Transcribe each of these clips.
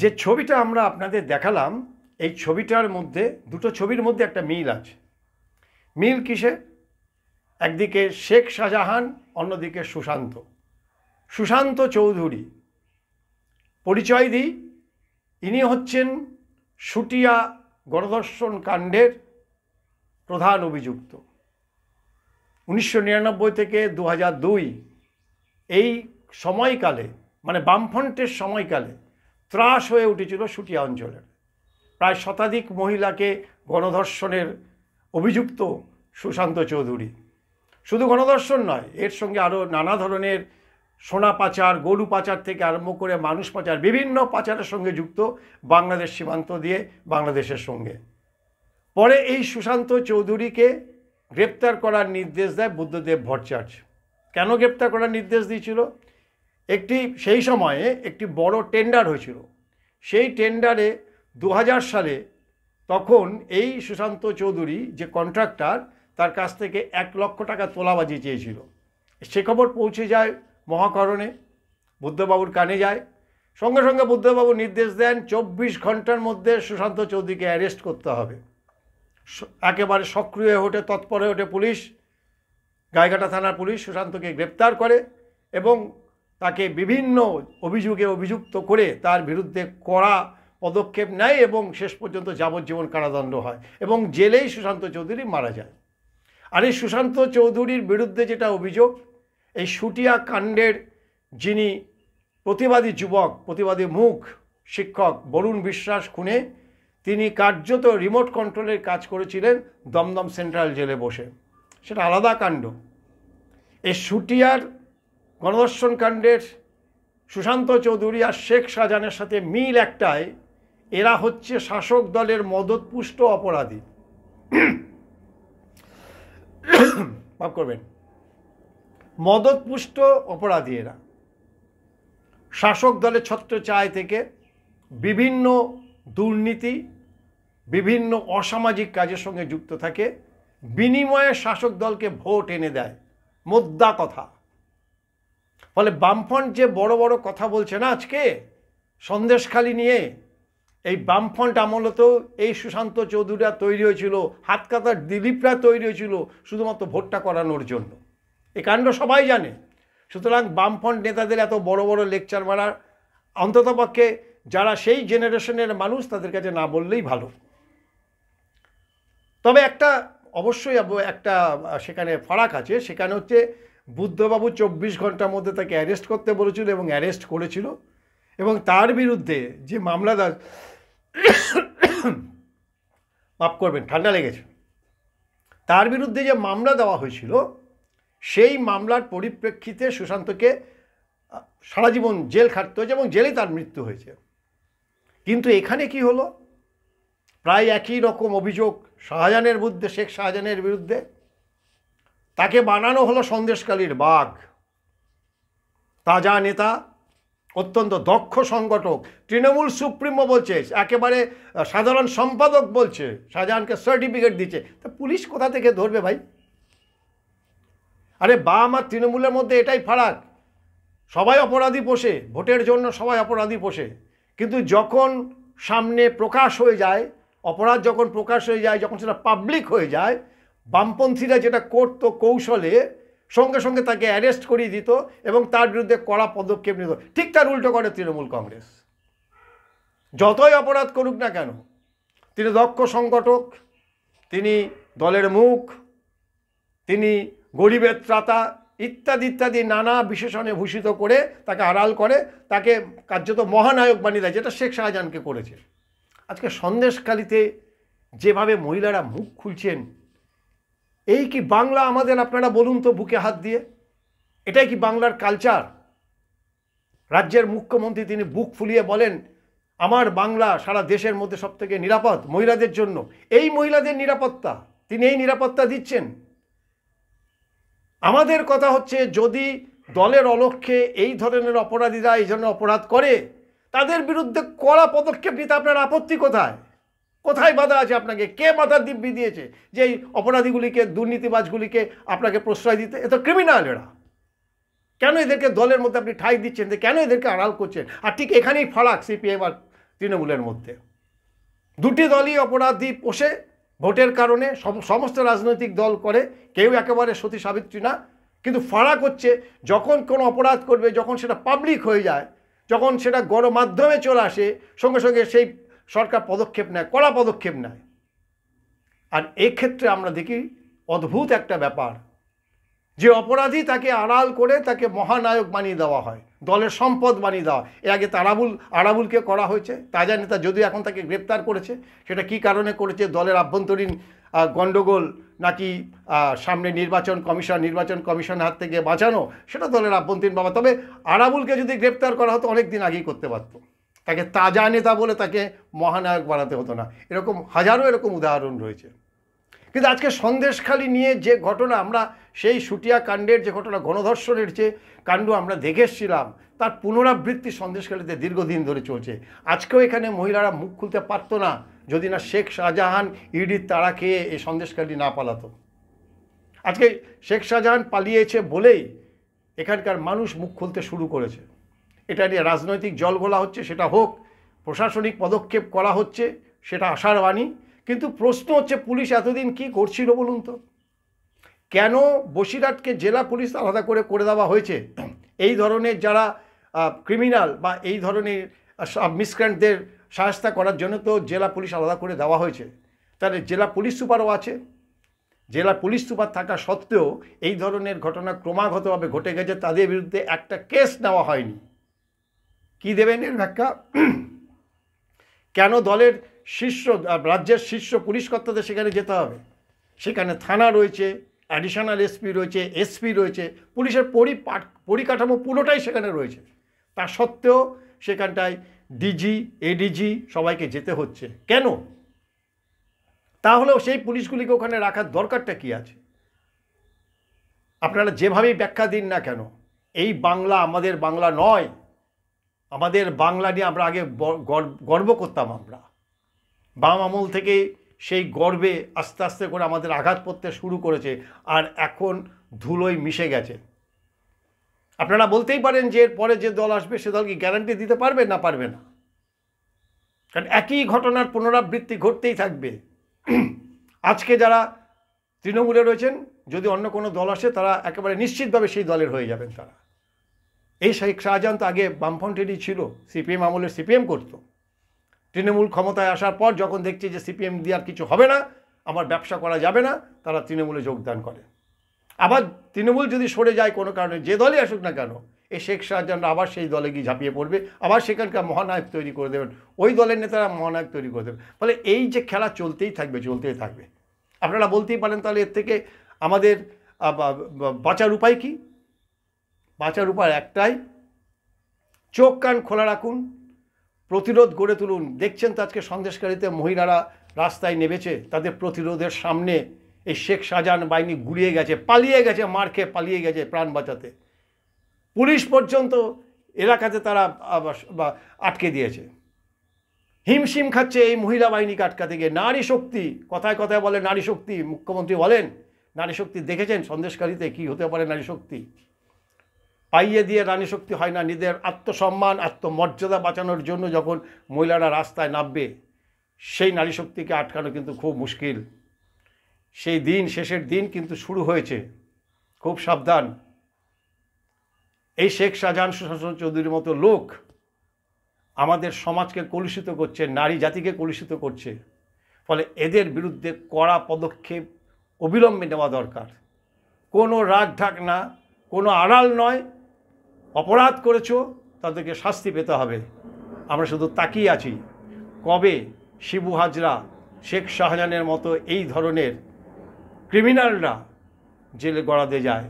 যে ছবিটা আমরা আপনাদের দেখালাম, এই ছবিটার মধ্যে দুটো ছবির মধ্যে একটা মিল আছে। মিল কিসে? একদিকে শেখ শাহজাহান, অন্যদিকে সুশান্ত। সুশান্ত চৌধুরী, পরিচয় দিই, ইনি হচ্ছেন শুটিয়া গণধর্ষণ কাণ্ডের প্রধান অভিযুক্ত। 1999 থেকে 2002 এই সময়কালে, মানে বামফ্রন্টের সময়কালে ত্রাস হয়ে উঠেছিল শুটিয়া অঞ্চলের। প্রায় শতাধিক মহিলাকে গণধর্ষণের অভিযুক্ত সুশান্ত চৌধুরী। শুধু গণধর্ষণ নয়, এর সঙ্গে আরও নানা ধরনের সোনা পাচার, গরু পাচার থেকে আরম্ভ করে মানুষ পাচার, বিভিন্ন পাচারের সঙ্গে যুক্ত বাংলাদেশ সীমান্ত দিয়ে বাংলাদেশের সঙ্গে। পরে এই সুশান্ত চৌধুরীকে গ্রেপ্তার করার নির্দেশ দেয় বুদ্ধদেব ভট্টাচার্য। কেন গ্রেপ্তার করার নির্দেশ দিয়েছিল? সেই সময়ে একটি বড় টেন্ডার হয়েছিল। সেই টেন্ডারে 2000 সালে তখন এই সুশান্ত চৌধুরী যে কন্ট্রাক্টর, তার কাছ থেকে 1 লক্ষ টাকা তোলাবাজি চেয়েছিল। সে খবর পৌঁছে যায় মহাকরণে, বুদ্ধবাবুর কানে যায়। সঙ্গে সঙ্গে বুদ্ধবাবু নির্দেশ দেন 24 ঘন্টার মধ্যে সুশান্ত চৌধুরীকে অ্যারেস্ট করতে হবে। একেবারে সক্রিয় হয়ে ওঠে, তৎপর হয়ে ওঠে পুলিশ, গাইঘাটা থানার পুলিশ সুশান্তকে গ্রেপ্তার করে এবং তাকে বিভিন্ন অভিযোগে অভিযুক্ত করে তার বিরুদ্ধে কড়া পদক্ষেপ নেয় এবং শেষ পর্যন্ত যাবজ্জীবন কারাদণ্ড হয় এবং জেলেই সুশান্ত চৌধুরী মারা যায়। আর এই সুশান্ত চৌধুরীর বিরুদ্ধে যেটা অভিযোগ, এই শুটিয়া কাণ্ডের যিনি প্রতিবাদী যুবক, প্রতিবাদী মুখ শিক্ষক বরুণ বিশ্বাস খুনে, তিনি কার্যত রিমোট কন্ট্রোলের কাজ করেছিলেন দমদম সেন্ট্রাল জেলে বসে। সেটা আলাদা কাণ্ড। এই শুটিয়ার গণধর্ষণ কাণ্ডের সুশান্ত চৌধুরী আর শেখ শাহজাহানের সাথে মিল একটাই, এরা হচ্ছে শাসক দলের মদতপুষ্ট অপরাধী। মাফ করবেন, মদতপুষ্ট অপরাধী এরা। শাসক দলের ছত্রছায়া থেকে বিভিন্ন দুর্নীতি, বিভিন্ন অসামাজিক কাজের সঙ্গে যুক্ত থাকে, বিনিময়ে শাসক দলকে ভোট এনে দেয়, মোদ্দা কথা। ফলে বামফ্রন্ট যে বড় বড় কথা বলছে না আজকে সন্দেশখালি নিয়ে, এই বামফ্রন্ট আমলতেও এই সুশান্ত চৌধুরীরা তৈরি হয়েছিল, হাতকাতার দিলীপরা তৈরি হয়েছিল শুধুমাত্র ভোটটা করানোর জন্য। এই কাণ্ড সবাই জানে। সুতরাং বামফ্রন্ট নেতাদের এত বড় বড় লেকচার মারার, অন্ততপক্ষে যারা সেই জেনারেশনের মানুষ তাদের কাছে না বললেই ভালো। তবে অবশ্যই একটা সেখানে ফারাক আছে। সেখানে হচ্ছে বুদ্ধবাবু 24 ঘন্টার মধ্যে তাকে অ্যারেস্ট করতে বলেছিল এবং অ্যারেস্ট করেছিল, এবং তার বিরুদ্ধে যে মামলা মাফ করবেন, ঠান্ডা লেগেছে, তার বিরুদ্ধে যে মামলা দেওয়া হয়েছিল, সেই মামলার পরিপ্রেক্ষিতে সুশান্তকে সারা জীবন জেল খাটতে হয়েছে এবং জেলেই তার মৃত্যু হয়েছে। কিন্তু এখানে কি হলো? প্রায় একই রকম অভিযোগ শাহজাহানের বিরুদ্ধে, শেখ শাহজাহানের বিরুদ্ধে। তাকে বানানো হলো সন্দেশখালীর বাঘ। তাজা নেতা, অত্যন্ত দক্ষ সংগঠক, তৃণমূল সুপ্রিমো বলছে, একেবারে সাধারণ সম্পাদক বলছে, শাহজাহানকে সার্টিফিকেট দিচ্ছে। তা পুলিশ কোথা থেকে ধরবে ভাই? আরে বাম আর তৃণমূলের মধ্যে এটাই ফারাক, সবাই অপরাধী পোষে, ভোটের জন্য সবাই অপরাধী পোষে। কিন্তু যখন সামনে প্রকাশ হয়ে যায় অপরাধ, যখন প্রকাশ হয়ে যায়, যখন সেটা পাবলিক হয়ে যায়, বামপন্থীরা যেটা করতো কৌশলে, সঙ্গে সঙ্গে তাকে অ্যারেস্ট করিয়ে দিত এবং তার বিরুদ্ধে কড়া পদক্ষেপ নিত। ঠিক তার উল্টো করে তৃণমূল কংগ্রেস। যতই অপরাধ করুক না কেন, তিনি দক্ষ সংগঠক, তিনি দলের মুখ, তিনি গরিবের ত্রাতা ইত্যাদি ইত্যাদি নানা বিশেষণে ভূষিত করে তাকে আড়াল করে, তাকে কার্যত মহানায়ক বানিয়ে দেয়, যেটা শেখ শাহজাহানকে করেছে। আজকে সন্দেশখালিতে যেভাবে মহিলারা মুখ খুলছেন, এই কি বাংলা আমাদের? আপনারা বলুন তো বুকে হাত দিয়ে, এটাই কি বাংলার কালচার? রাজ্যের মুখ্যমন্ত্রী তিনি বুক ফুলিয়ে বলেন, আমার বাংলা সারা দেশের মধ্যে সবথেকে নিরাপদ মহিলাদের জন্য। এই মহিলাদের নিরাপত্তা, তিনি এই নিরাপত্তা দিচ্ছেন। আমাদের কথা হচ্ছে, যদি দলের অলক্ষ্যে এই ধরনের অপরাধীরা এই ধরনের অপরাধ করে, তাদের বিরুদ্ধে কড়া পদক্ষেপ নিতে আপনার আপত্তি কোথায়? কোথায় বাধা আছে আপনাকে? কে মাথার দিব্যি দিয়েছে যে এই অপরাধীগুলিকে, দুর্নীতিবাজগুলিকে আপনাকে প্রশ্রয় দিতে? এ তো ক্রিমিনাল এরা। কেন এদেরকে দলের মধ্যে আপনি ঠাঁই দিচ্ছেন? কেন এদেরকে আড়াল করছেন? আর ঠিক এখানেই ফারাক সিপিএম আর তৃণমূলের মধ্যে। দুটি দলই অপরাধী পোষে ভোটের কারণে, সমস্ত রাজনৈতিক দল করে, কেউ একেবারে সতী সাবিত্রী না, কিন্তু ফারাক হচ্ছে যখন কোনো অপরাধ করবে, যখন সেটা পাবলিক হয়ে যায়, যখন সেটা গণমাধ্যমে চলে আসে, সঙ্গে সঙ্গে সেই সরকার পদক্ষেপ নেয়, কড়া পদক্ষেপ নেয়। আর এক্ষেত্রে আমরা দেখি অদ্ভুত একটা ব্যাপার, যে অপরাধী তাকে আড়াল করে তাকে মহানায়ক বানিয়ে দেওয়া হয়, দলের সম্পদ বানিয়ে দেওয়া। এর আগে আরাবুলকে করা হয়েছে, তাজা নেতা, যদিও এখন তাকে গ্রেপ্তার করেছে। সেটা কি কারণে করেছে, দলের আভ্যন্তরীণ গণ্ডগোল নাকি সামনে নির্বাচন কমিশনের হাত থেকে বাঁচানো, সেটা দলের আভ্যন্তরীণ বাবা। তবে আরাবুলকে যদি গ্রেপ্তার করা হতো অনেক দিন আগেই করতে পারতো, তাকে তাজা নেতা বলে তাকে মহানায়ক বানাতে হতো না। এরকম হাজারো এরকম উদাহরণ রয়েছে। কিন্তু আজকে সন্দেশখালি নিয়ে যে ঘটনা, আমরা সেই শুটিয়া কাণ্ডের যে ঘটনা, গণধর্ষণের যে কাণ্ড আমরা দেখে এসেছিলাম, তার পুনরাবৃত্তি সন্দেশখালিতে দীর্ঘদিন ধরে চলছে। আজকেও এখানে মহিলারা মুখ খুলতে পারতো না যদি না শেখ শাহজাহান ইডির তাড়া খেয়ে এই সন্দেশখালি না পালাতো। আজকে শেখ শাহজাহান পালিয়েছে বলেই এখানকার মানুষ মুখ খুলতে শুরু করেছে। এটা নিয়ে রাজনৈতিক জলঘোলা হচ্ছে, সেটা হোক, প্রশাসনিক পদক্ষেপ করা হচ্ছে, সেটা আশার বাণী। কিন্তু প্রশ্ন হচ্ছে, পুলিশ এতদিন কি করছিল বলুন তো? কেন বসিরহাটকে জেলা পুলিশ আলাদা করে দেওয়া হয়েছে? এই ধরনের যারা ক্রিমিনাল বা এই ধরনের মিসক্রান্টদের সাহায্য করার জন্য তো জেলা পুলিশ আলাদা করে দেওয়া হয়েছে। তাহলে জেলা পুলিশ সুপারও আছে। জেলা পুলিশ সুপার থাকা সত্ত্বেও এই ধরনের ঘটনা ক্রমাগতভাবে ঘটে গেছে, তাদের বিরুদ্ধে একটা কেস নেওয়া হয়নি। কি দেবেন এর ব্যাখ্যা? কেন দলের রাজ্যের শীর্ষ পুলিশ কর্তাদের সেখানে যেতে হবে? সেখানে থানা রয়েছে, অ্যাডিশনাল এসপি রয়েছে, এসপি রয়েছে, পুলিশের পরিকাঠামো পুরোটাই সেখানে রয়েছে। তা সত্ত্বেও সেখানটায় ডিজি, এডিজি সবাইকে যেতে হচ্ছে কেন? তাহলেও সেই পুলিশগুলিকে ওখানে রাখার দরকারটা কি আছে? আপনারা যেভাবেই ব্যাখ্যা দিন না কেন, এই বাংলা আমাদের বাংলা নয়। আমাদের বাংলা নিয়ে আমরা আগে গর্ব করতাম। আমরা বাম আমল থেকে সেই গর্বে আস্তে আস্তে করে আমাদের আঘাত করতে শুরু করেছে, আর এখন ধুলোয় মিশে গেছে। আপনারা বলতেই পারেন যে এর পরে যে দল আসবে সে দল কি গ্যারান্টি দিতে পারবে? না, পারবে না। কারণ একই ঘটনার পুনরাবৃত্তি ঘটতেই থাকবে। আজকে যারা তৃণমূলে রয়েছেন, যদি অন্য কোনো দল আসে তারা একেবারে নিশ্চিতভাবে সেই দলের হয়ে যাবেন তারা। এই শেখ শাহজাহান তো আগে বামফ্রন্টেরই ছিল, সিপিএম আমলের সিপিএম করতো। তৃণমূল ক্ষমতায় আসার পর যখন দেখছে যে সিপিএম দিয়ে আর কিছু হবে না, আমার ব্যবসা করা যাবে না, তারা তৃণমূলে যোগদান করে। আবার তৃণমূল যদি সরে যায় কোনো কারণে, যে দলই আসুক না কেন, এই শেখ শাহজাহানরা আবার সেই দলে গিয়ে ঝাঁপিয়ে পড়বে, আবার সেখানকার মহানায়ক তৈরি করে দেবেন, ওই দলের নেতারা মহানায়ক তৈরি করে দেবেন। ফলে এই যে খেলা চলতেই থাকবে। আপনারা বলতেই পারেন তাহলে এর থেকে আমাদের বাঁচার উপায় কি? বাঁচার উপায় একটাই, চোখ কান খোলা রাখুন, প্রতিরোধ গড়ে তুলুন। দেখছেন তো আজকে সন্দেশকারীতে মহিলারা রাস্তায় নেমেছে, তাদের প্রতিরোধের সামনে এই শেখ শাহজাহান বাহিনী গুলিয়ে গেছে, পালিয়ে গেছে, মার খেয়ে পালিয়ে গেছে প্রাণ বাঁচাতে। পুলিশ পর্যন্ত এলাকাতে তারা আটকে দিয়েছে, হিমশিম খাচ্ছে এই মহিলা বাহিনীকে আটকাতে গিয়ে। নারী শক্তি, কথায় কথায় বলে নারী শক্তি, মুখ্যমন্ত্রী বলেন নারী শক্তি। দেখেছেন সন্দেশকারীতে কি হতে পারে নারী শক্তি? পাইয়ে দিয়ে নারী শক্তি হয় না। নিজেদের আত্মসম্মান, আত্মমর্যাদা বাঁচানোর জন্য যখন মহিলারা রাস্তায় নামবে, সেই নারী শক্তিকে আটকানো কিন্তু খুব মুশকিল। সেই দিন, শেষের দিন কিন্তু শুরু হয়েছে। খুব সাবধান। এই শেখ শাহজাহান সুশাসন চৌধুরীর মতো লোক আমাদের সমাজকে কলুষিত করছে, নারী জাতিকে কলুষিত করছে। ফলে এদের বিরুদ্ধে কড়া পদক্ষেপ অবিলম্বে নেওয়া দরকার। কোনো রাগ ঢাক না, কোনো আড়াল নয়। অপরাধ করেছো তাদেরকে শাস্তি পেতে হবে। আমরা শুধু তাকিয়ে আছি কবে শিবু হাজরা, শেখ শাহজাহানের মতো এই ধরনের ক্রিমিনালরা জেলে গড়াতে যায়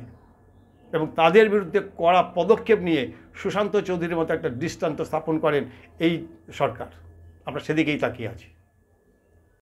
এবং তাদের বিরুদ্ধে কড়া পদক্ষেপ নিয়ে সুশান্ত চৌধুরীর মতো একটা দৃষ্টান্ত স্থাপন করেন এই সরকার। আমরা সেদিকেই তাকিয়ে আছি।